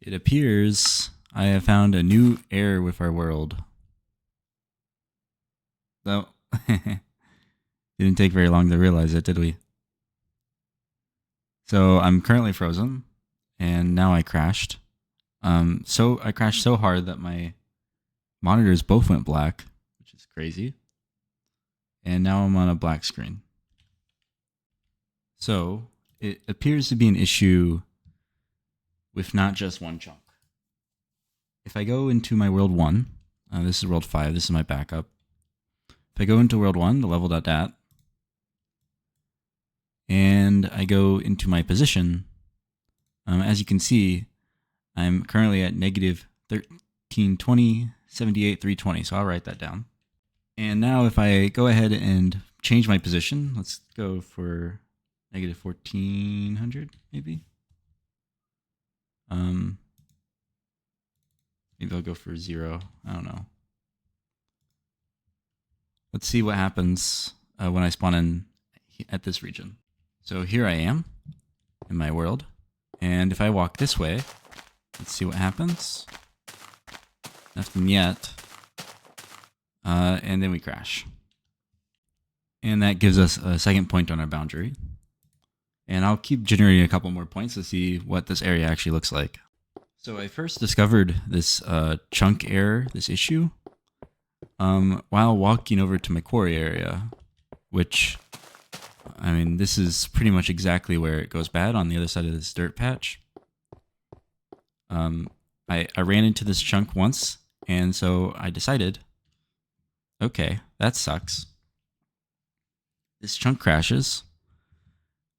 It appears I have found a new error with our world. Though, didn't take very long to realize it, did we? So I'm currently frozen, and now I crashed. So I crashed so hard that my monitors both went black, which is crazy. And now I'm on a black screen. So it appears to be an issue with not just one chunk. If I go into my world 1, this is world 5, this is my backup. If I go into world 1, the level.dat, and I go into my position, as you can see, I'm currently at negative 1320, 78, 320, so I'll write that down. And now if I go ahead and change my position, let's go for negative 1400, maybe. Maybe I'll go for 0, I don't know. Let's see what happens when I spawn in at this region. So here I am in my world, and if I walk this way, let's see what happens. Nothing yet. And then we crash. And that gives us a second point on our boundary. And I'll keep generating a couple more points to see what this area actually looks like. So I first discovered this chunk error, this issue, while walking over to my quarry area, which, I mean, this is pretty much exactly where it goes bad on the other side of this dirt patch. I ran into this chunk once, and so I decided, okay, that sucks. This chunk crashes,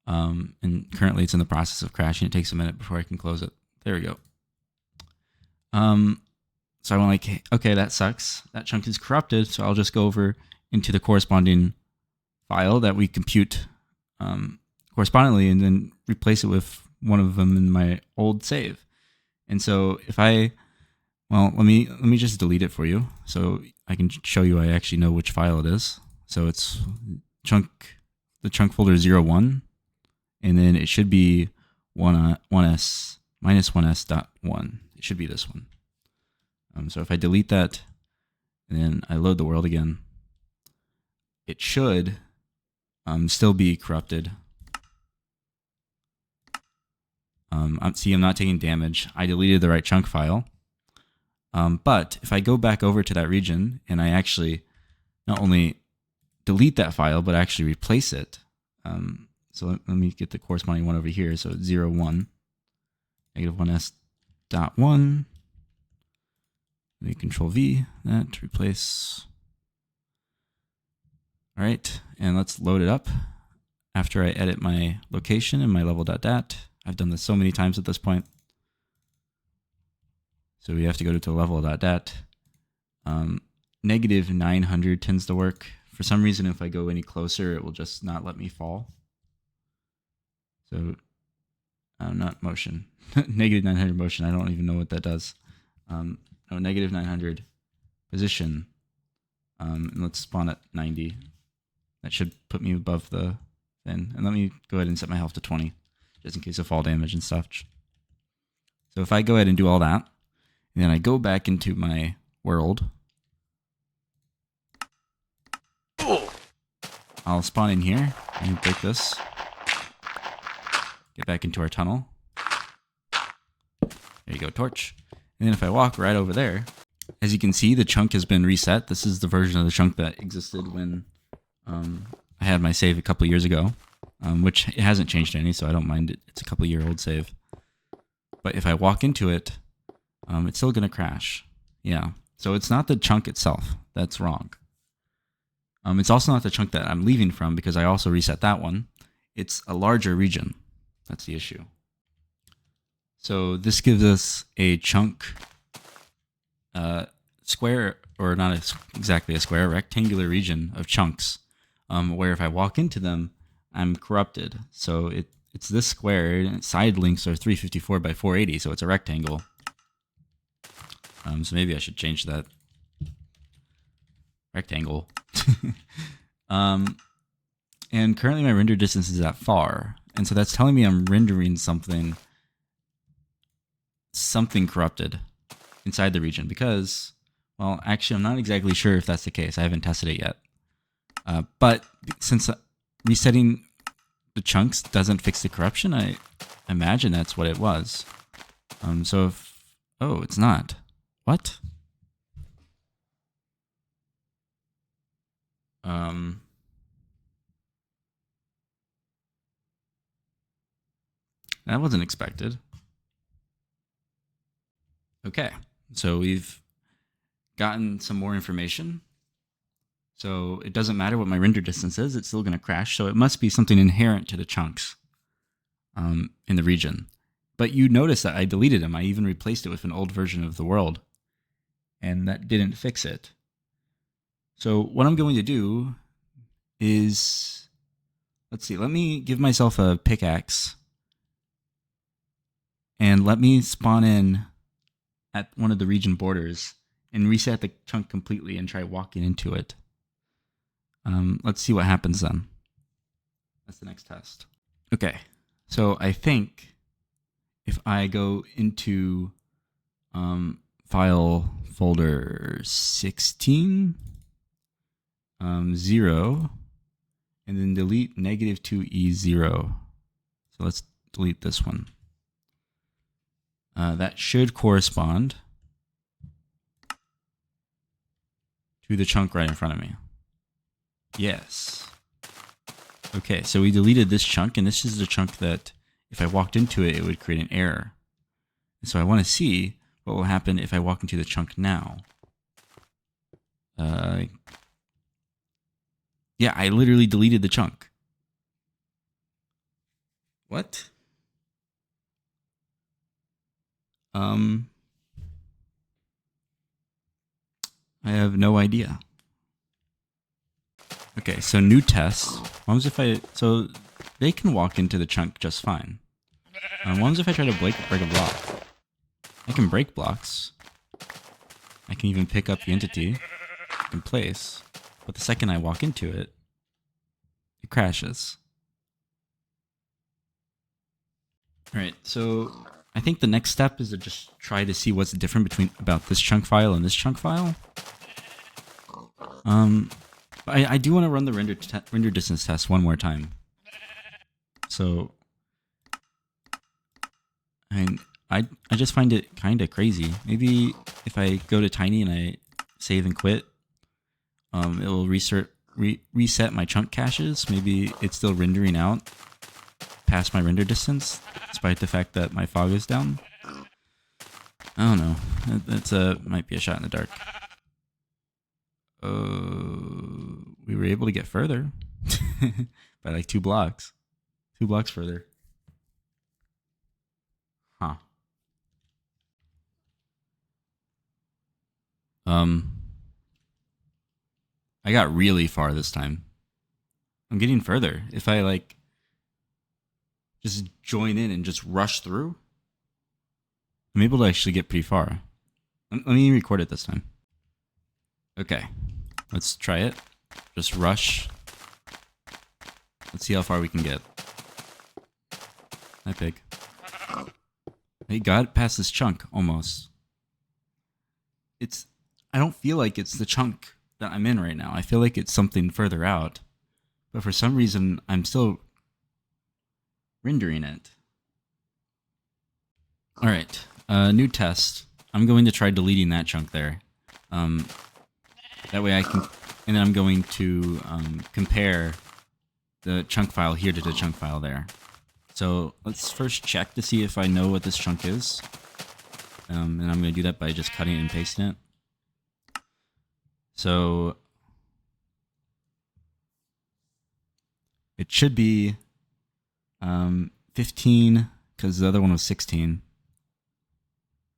and currently it's in the process of crashing. It takes a minute before I can close it. There we go. So I'm like, okay, that sucks. That chunk is corrupted, so I'll just go over into the corresponding file that we compute correspondingly and then replace it with one of them in my old save. And so if let me just delete it for you so I can show you I actually know which file it is. So it's the chunk folder 01, and then it should be 1s minus 1s.1. It should be this one. So if I delete that and then I load the world again, it should still be corrupted. See, I'm not taking damage. I deleted the right chunk file. But if I go back over to that region and I actually not only delete that file, but actually replace it. So let me get the corresponding one over here. So it's 01, negative 1s.1. Let me control V that to replace. All right, and let's load it up after I edit my location in my level.dat. I've done this so many times at this point. So we have to go to level.dat. Negative 900 tends to work. For some reason, if I go any closer, it will just not let me fall. So, not motion. Negative 900 motion, I don't even know what that does. No, negative 900 position. And let's spawn at 90. That should put me above the thing. And let me go ahead and set my health to 20, just in case of fall damage and stuff. So if I go ahead and do all that, and then I go back into my world, I'll spawn in here and break this. Get back into our tunnel. There you go, torch. And then if I walk right over there, as you can see, the chunk has been reset. This is the version of the chunk that existed when I had my save a couple years ago, which it hasn't changed any, so I don't mind it. It's a couple year old save. But if I walk into it, it's still going to crash. Yeah, so it's not the chunk itself. That's wrong. It's also not the chunk that I'm leaving from because I also reset that one. It's a larger region. That's the issue. So this gives us a chunk square, or not exactly a square, a rectangular region of chunks where if I walk into them, I'm corrupted. So it's this square, and side links are 354 by 480, so it's a rectangle. So maybe I should change that. Rectangle. And currently my render distance is that far. And so that's telling me I'm rendering something something corrupted inside the region because, well, actually, I'm not exactly sure if that's the case. I haven't tested it yet. But since resetting the chunks doesn't fix the corruption, I imagine that's what it was. So if... Oh, it's not. What? That wasn't expected. Okay, so we've gotten some more information. So it doesn't matter what my render distance is, it's still going to crash. So it must be something inherent to the chunks in the region. But you notice that I deleted them. I even replaced it with an old version of the world. And that didn't fix it. So what I'm going to do is, let's see, let me give myself a pickaxe. And let me spawn in at one of the region borders and reset the chunk completely and try walking into it. Let's see what happens then. That's the next test. Okay, so I think if I go into file folder 16, 0, and then delete -2E0. So let's delete this one. That should correspond to the chunk right in front of me. Yes. Okay, so we deleted this chunk, and this is the chunk that if I walked into it, it would create an error. And so I want to see what will happen if I walk into the chunk now. Yeah, I literally deleted the chunk. What? I have no idea. Okay, so new test. What if I... So they can walk into the chunk just fine. What if I try to break a block? I can break blocks. I can even pick up the entity in place. But the second I walk into it, it crashes. Alright, so I think the next step is to just try to see what's different about this chunk file and this chunk file. I do want to run the render distance test one more time. So, I just find it kind of crazy. Maybe if I go to Tiny and I save and quit, it will reset my chunk caches. Maybe it's still rendering out past my render distance, despite the fact that my fog is down. I don't know. That's might be a shot in the dark. We were able to get further by like 2 blocks. 2 blocks further. Huh. I got really far this time. I'm getting further. If I like just join in and just rush through, I'm able to actually get pretty far. Let me record it this time. Okay, let's try it. Just rush. Let's see how far we can get. Hi, pig. Hey, got past this chunk almost. I don't feel like it's the chunk that I'm in right now. I feel like it's something further out. But for some reason, I'm still rendering it. Alright, new test. I'm going to try deleting that chunk there. That way I can... And then I'm going to compare the chunk file here to the chunk file there. So let's first check to see if I know what this chunk is. And I'm going to do that by just cutting and pasting it. So it should be 15, because the other one was 16.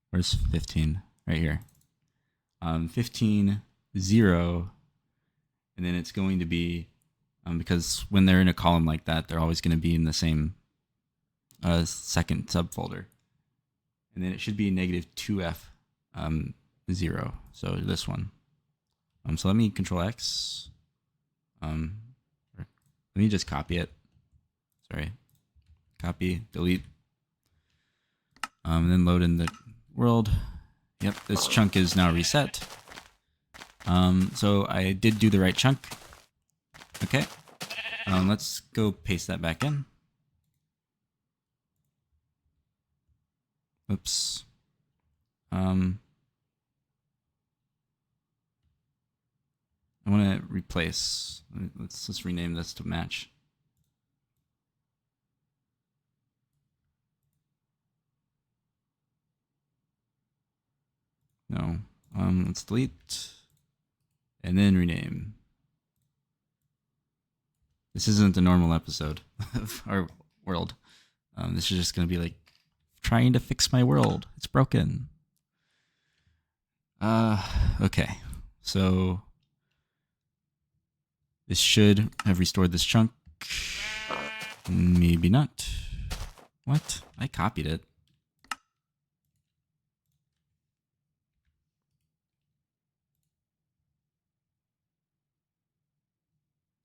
Where's 15? Right here. 15, 0, and then it's going to be, because when they're in a column like that, they're always going to be in the same second subfolder. And then it should be -2F 0, so this one. So let me Control X. Let me just copy it. Sorry. Copy, delete. And then load in the world. Yep, this chunk is now reset. So I did do the right chunk. Okay. Let's go paste that back in. Oops. I want to replace. Let's rename this to match. No. Let's delete and then rename. This isn't a normal episode of our world. This is just going to be like trying to fix my world. It's broken. Okay. So this should have restored this chunk. Maybe not. What? I copied it.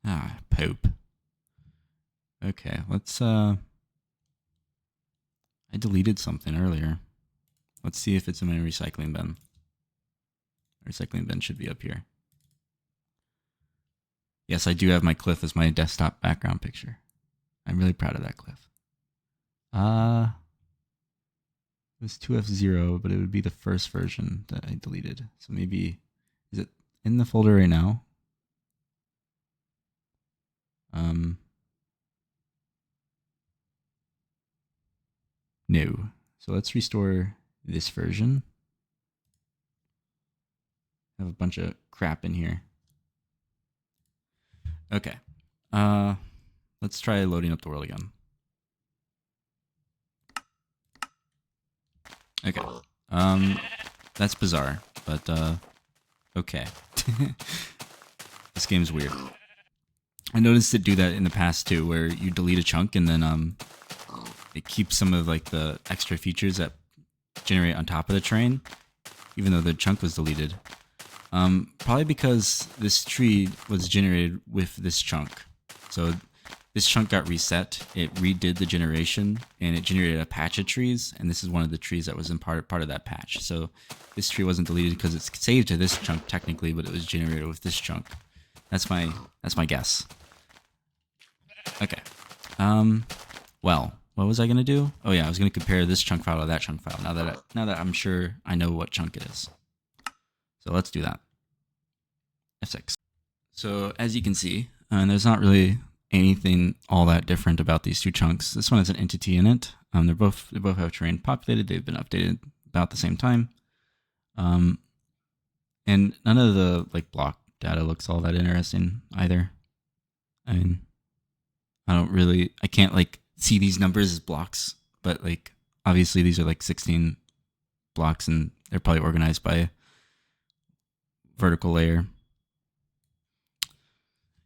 Ah, poop. Okay, let's I deleted something earlier. Let's see if it's in my recycling bin. Recycling bin should be up here. Yes, I do have my cliff as my desktop background picture. I'm really proud of that cliff. It was 2F0, but it would be the first version that I deleted. So maybe, is it in the folder right now? No. So let's restore this version. I have a bunch of crap in here. Okay. Let's try loading up the world again. Okay. That's bizarre, but okay. This game's weird. I noticed it do that in the past too, where you delete a chunk and then it keeps some of like the extra features that generate on top of the terrain, even though the chunk was deleted. Probably because this tree was generated with this chunk. So this chunk got reset, it redid the generation, and it generated a patch of trees, and this is one of the trees that was in part of that patch. So this tree wasn't deleted because it's saved to this chunk technically, but it was generated with this chunk. That's my guess. Okay. Well, what was I gonna do? Oh yeah, I was gonna compare this chunk file to that chunk file. Now that I'm sure I know what chunk it is. So let's do that. F6. So as you can see, there's not really anything all that different about these two chunks. This one has an entity in it. They both have terrain populated. They've been updated about the same time. And none of the like block data looks all that interesting either. I mean, I can't like see these numbers as blocks, but like obviously these are like 16 blocks and they're probably organized by vertical layer.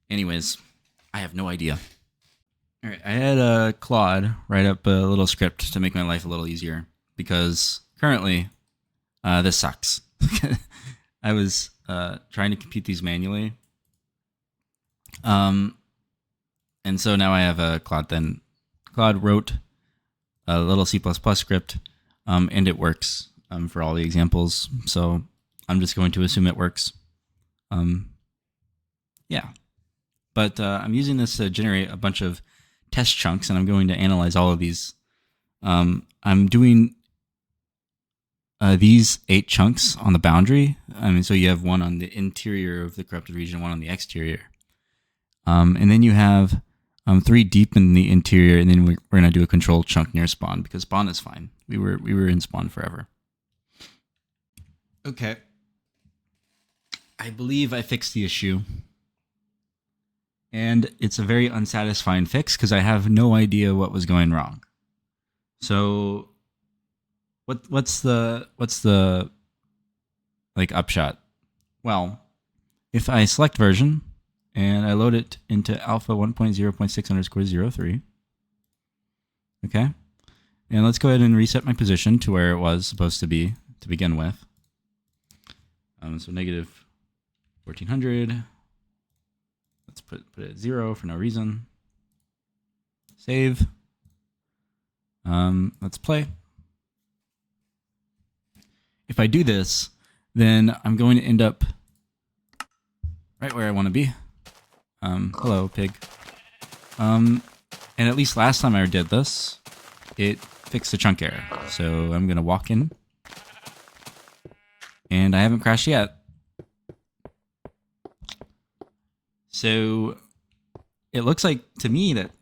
Anyways, I have no idea. All right, I had Claude write up a little script to make my life a little easier because currently this sucks. I was trying to compute these manually. And so now I have Claude then. Claude wrote a little C++ script, and it works for all the examples. So I'm just going to assume it works. Yeah. But I'm using this to generate a bunch of test chunks, and I'm going to analyze all of these. I'm doing these 8 chunks on the boundary. I mean, so you have one on the interior of the corrupted region, one on the exterior. And then you have 3 deep in the interior, and then we're going to do a controlled chunk near spawn, because spawn is fine. We were in spawn forever. Okay. I believe I fixed the issue. And it's a very unsatisfying fix because I have no idea what was going wrong. So what's the like upshot? Well, if I select version and I load it into alpha 1.0.6_03, okay, and let's go ahead and reset my position to where it was supposed to be to begin with. So negative 1400. Let's put it at 0 for no reason. Save. Let's play. if I do this, then I'm going to end up right where I want to be. Hello, pig. And at least last time I did this, it fixed the chunk error. So I'm going to walk in. And I haven't crashed yet. So it looks like to me that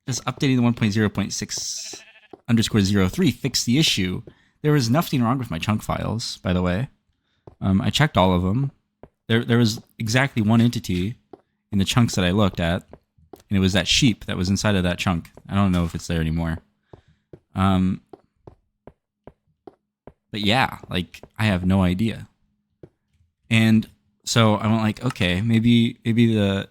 just updating the 1.0.6 underscore 03 fixed the issue. There was nothing wrong with my chunk files, by the way. I checked all of them. There was exactly one entity in the chunks that I looked at, and it was that sheep that was inside of that chunk. I don't know if it's there anymore. But yeah, like I have no idea. And so I'm like, okay, maybe the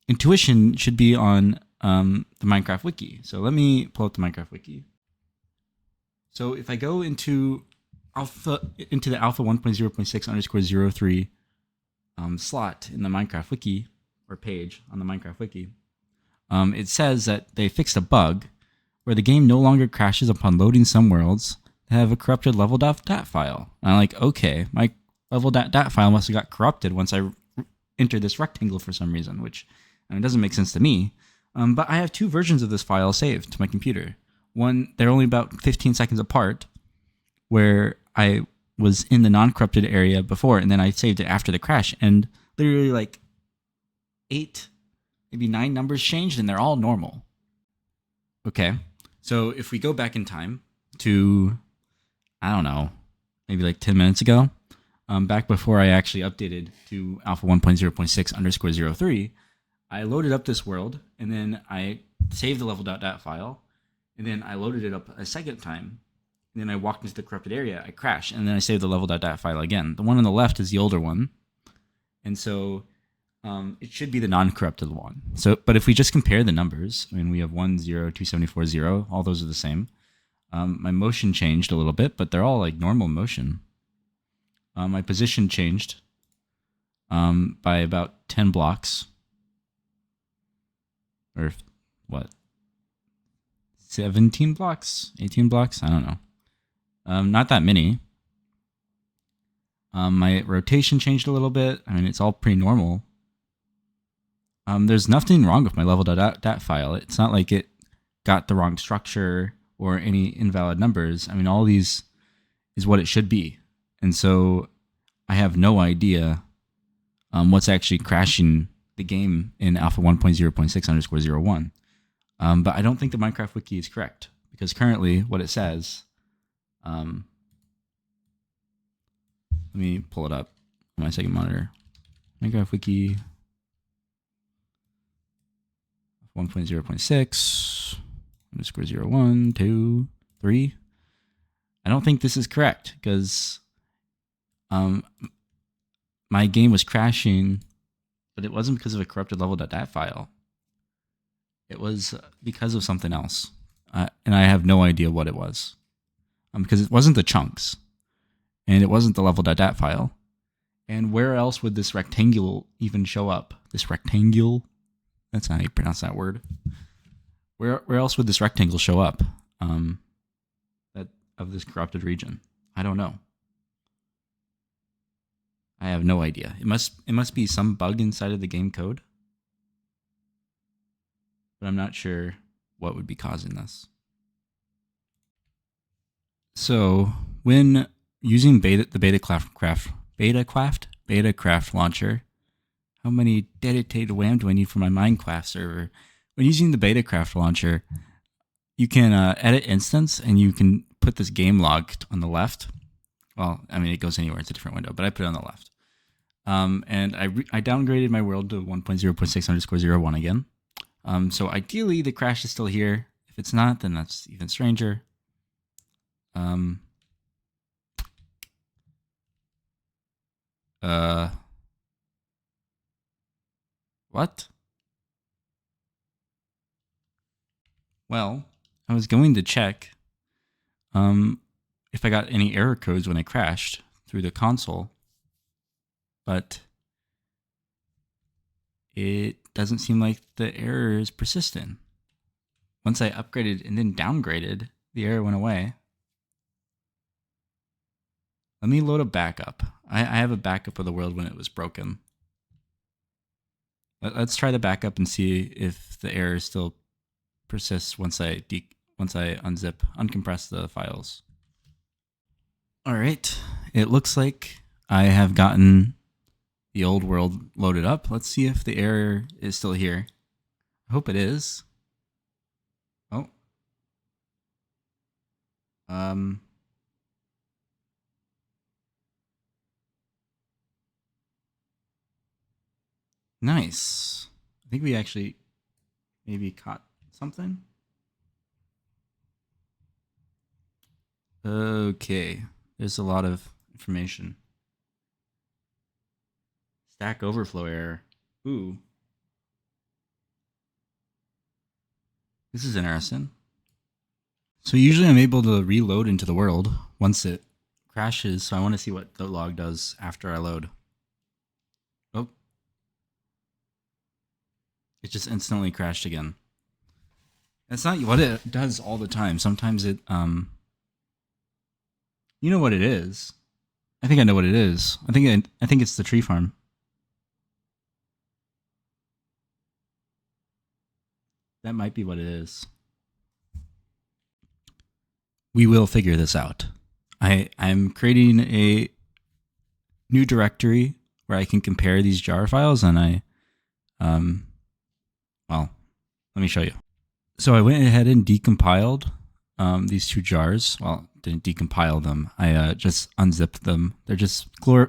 intuition should be on the Minecraft wiki. So let me pull up the Minecraft wiki. So if I go into the alpha 1.0.6 underscore 03 slot in the Minecraft wiki, or page on the Minecraft wiki, it says that they fixed a bug where the game no longer crashes upon loading some worlds that have a corrupted level.dat file. And I'm like, okay, my level.dat file must have got corrupted once I entered this rectangle for some reason, which it doesn't make sense to me. But I have two versions of this file saved to my computer. One, they're only about 15 seconds apart, where I was in the non-corrupted area before, and then I saved it after the crash, and literally like 8, maybe 9 numbers changed, and they're all normal. Okay, so if we go back in time to, I don't know, maybe like 10 minutes ago, back before I actually updated to alpha 1.0.6 underscore 03, I loaded up this world, and then I saved the level.dat file, and then I loaded it up a second time, and then I walked into the corrupted area, I crashed, and then I saved the level.dat file again. The one on the left is the older one, and so it should be the non-corrupted one. So, but if we just compare the numbers, I mean, we have 1, 0, 2, 74, 0, all those are the same. My motion changed a little bit, but they're all like normal motion. My position changed by about 10 blocks. Or what? 17 blocks? 18 blocks? I don't know. Not that many. My rotation changed a little bit. I mean, it's all pretty normal. There's nothing wrong with my level.dat file. It's not like it got the wrong structure or any invalid numbers. I mean, all these is what it should be. And so I have no idea what's actually crashing the game in alpha 1.0.6 underscore 01. But I don't think the Minecraft wiki is correct, because currently what it says, let me pull it up on my second monitor. Minecraft wiki 1.0.6 underscore 01, 2, 3. I don't think this is correct, because my game was crashing, but it wasn't because of a corrupted level.dat file. It was because of something else, and I have no idea what it was, because it wasn't the chunks, and it wasn't the level.dat file. And where else would this rectangle even show up? This rectangle? That's not how you pronounce that word. Where else would this rectangle show up? That of this corrupted region? I don't know. I have no idea. It must be some bug inside of the game code, but I'm not sure what would be causing this. So when using the Betacraft launcher, how many dedicated WAM do I need for my Minecraft server? When using the Betacraft launcher, you can edit instance, and you can put this game log on the left. Well, I mean, it goes anywhere. It's a different window, but I put it on the left. And I downgraded my world to 1.0.6 underscore 01 again. So ideally, the crash is still here. If it's not, then that's even stranger. What? Well, I was going to check if I got any error codes when I crashed through the console, but it doesn't seem like the error is persistent. Once I upgraded and then downgraded, the error went away. Let me load a backup. I have a backup of the world when it was broken. Let's try the backup and see if the error still persists once I uncompress the files. All right, it looks like I have gotten the old world loaded up. Let's see if the error is still here. I hope it is. Oh. Nice. I think we actually maybe caught something. Okay. There's a lot of information. Stack Overflow error. Ooh. This is interesting. So usually I'm able to reload into the world once it crashes. So I want to see what the log does after I load. Oh. It just instantly crashed again. That's not what it does all the time. Sometimes it, you know what it is. I think I know what it is. I think it's the tree farm. That might be what it is. We will figure this out. I'm creating a new directory where I can compare these jar files, and well, let me show you. So I went ahead and decompiled these two jars. Well, didn't decompile them. I just unzipped them. They're just a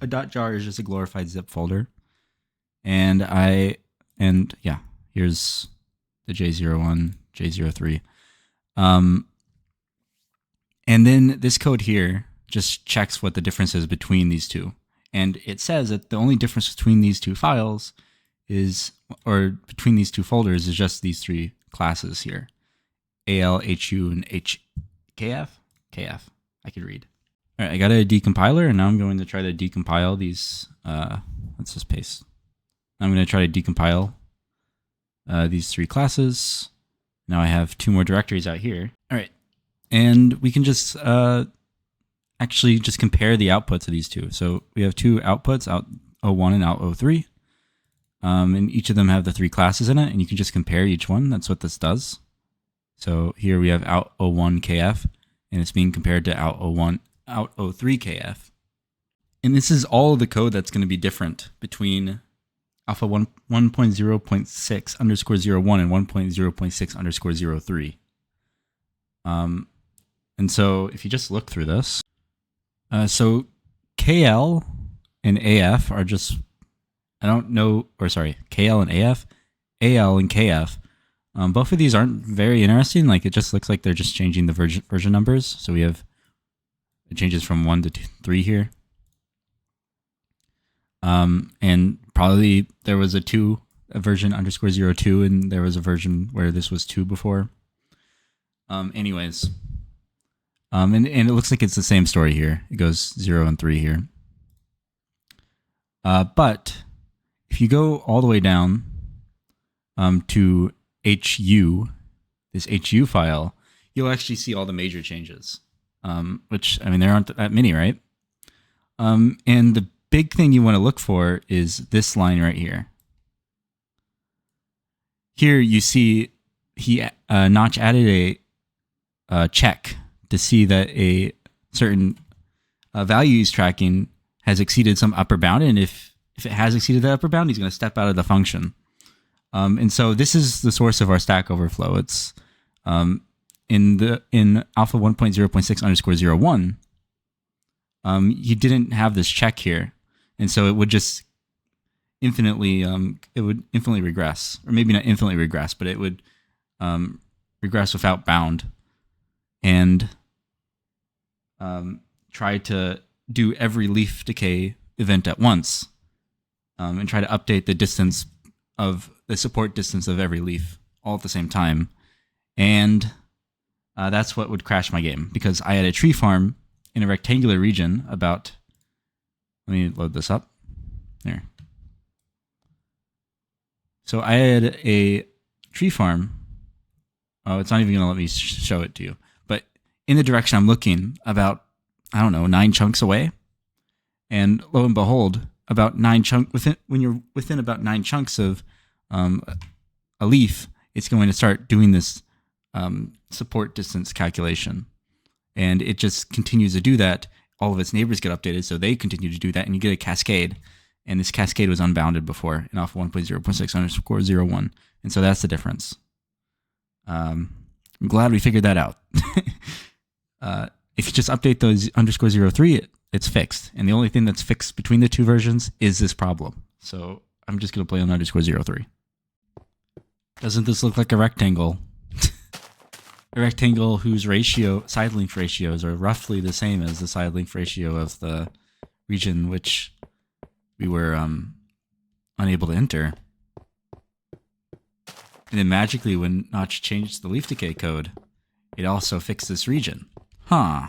dot jar is just a glorified zip folder, and yeah, here's the J01, J03. And then this code here just checks what the difference is between these two. And it says that the only difference between these two files is, or between these two folders, is just these three classes here. AL, HU, and HKF? KF. I could read. All right, I got a decompiler, and now I'm going to try to decompile these. Let's just paste. I'm going to try to decompile these three classes. Now I have two more directories out here. All right. And we can just actually just compare the outputs of these two. So we have two outputs, out 01 and out 03. And each of them have the three classes in it, and you can just compare each one. That's what this does. So here we have out 01 KF, and it's being compared to out 03 KF. And this is all of the code that's going to be different between alpha 1.0.6 underscore 01 and 1.0.6 underscore 03. And so if you just look through this, so KL and AF are just, I don't know, or sorry, KL and AF, AL and KF, both of these aren't very interesting. Like it just looks like they're just changing the version numbers. So we have, it changes from 1 to 3 here. And probably there was a version underscore 02, and there was a version where this was 2 before. Anyways, and it looks like it's the same story here. It goes 0 and 3 here. But if you go all the way down to HU, this HU file, you'll actually see all the major changes, which, I mean, there aren't that many, right? And the big thing you want to look for is this line right here. Here you see Notch added a check to see that a certain value he's tracking has exceeded some upper bound, and if it has exceeded the upper bound, he's going to step out of the function. And so this is the source of our Stack Overflow. It's in alpha 1.0.6 underscore 01. You didn't have this check here, and so it would just infinitely regress, or maybe not infinitely regress, but it would regress without bound, and try to do every leaf decay event at once, and try to update the distance of the support distance of every leaf all at the same time. And that's what would crash my game, because I had a tree farm in a rectangular region about, let me load this up here. So I had a tree farm. Oh, it's not even going to let me show it to you. But in the direction I'm looking, about I don't know, 9 chunks away. And lo and behold, about 9 when you're within about 9 chunks of a leaf, it's going to start doing this support distance calculation. And it just continues to do that. All of its neighbors get updated, so they continue to do that, and you get a cascade. And this cascade was unbounded before in Alpha 1.0.6_01. And so that's the difference. I'm glad we figured that out. If you just update those _03, it's fixed. And the only thing that's fixed between the two versions is this problem. So I'm just going to play on _03. Doesn't this look like a rectangle? A rectangle whose side length ratios are roughly the same as the side length ratio of the region which we were unable to enter. And then magically, when Notch changed the leaf decay code, it also fixed this region. Huh.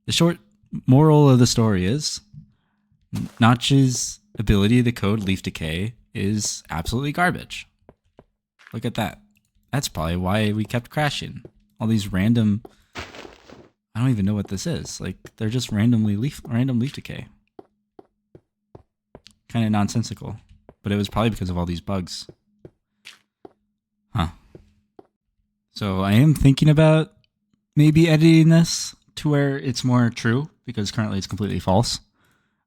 The short moral of the story is Notch's ability to code leaf decay is absolutely garbage. Look at that. That's probably why we kept crashing. All these random... I don't even know what this is. Like, they're just random leaf decay. Kind of nonsensical. But it was probably because of all these bugs. Huh. So I am thinking about maybe editing this to where it's more true, because currently it's completely false.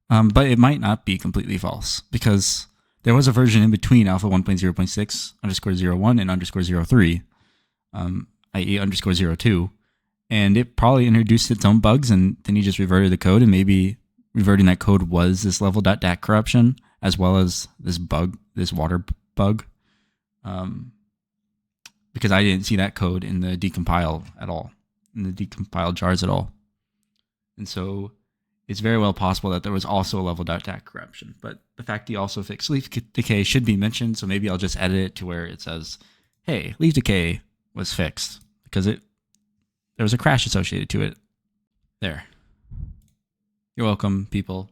But it might not be completely false, because there was a version in between Alpha 1.0.6 _01 and _03, i.e. _02, and it probably introduced its own bugs, and then you just reverted the code, and maybe reverting that code was this level.dat corruption, as well as this bug, this water bug, because I didn't see that code in the decompile at all, in the decompiled jars at all. And so it's very well possible that there was also a level.dat corruption. But the fact he also fixed leaf decay should be mentioned, so maybe I'll just edit it to where it says, hey, leaf decay was fixed, because there was a crash associated to it. There. You're welcome, people.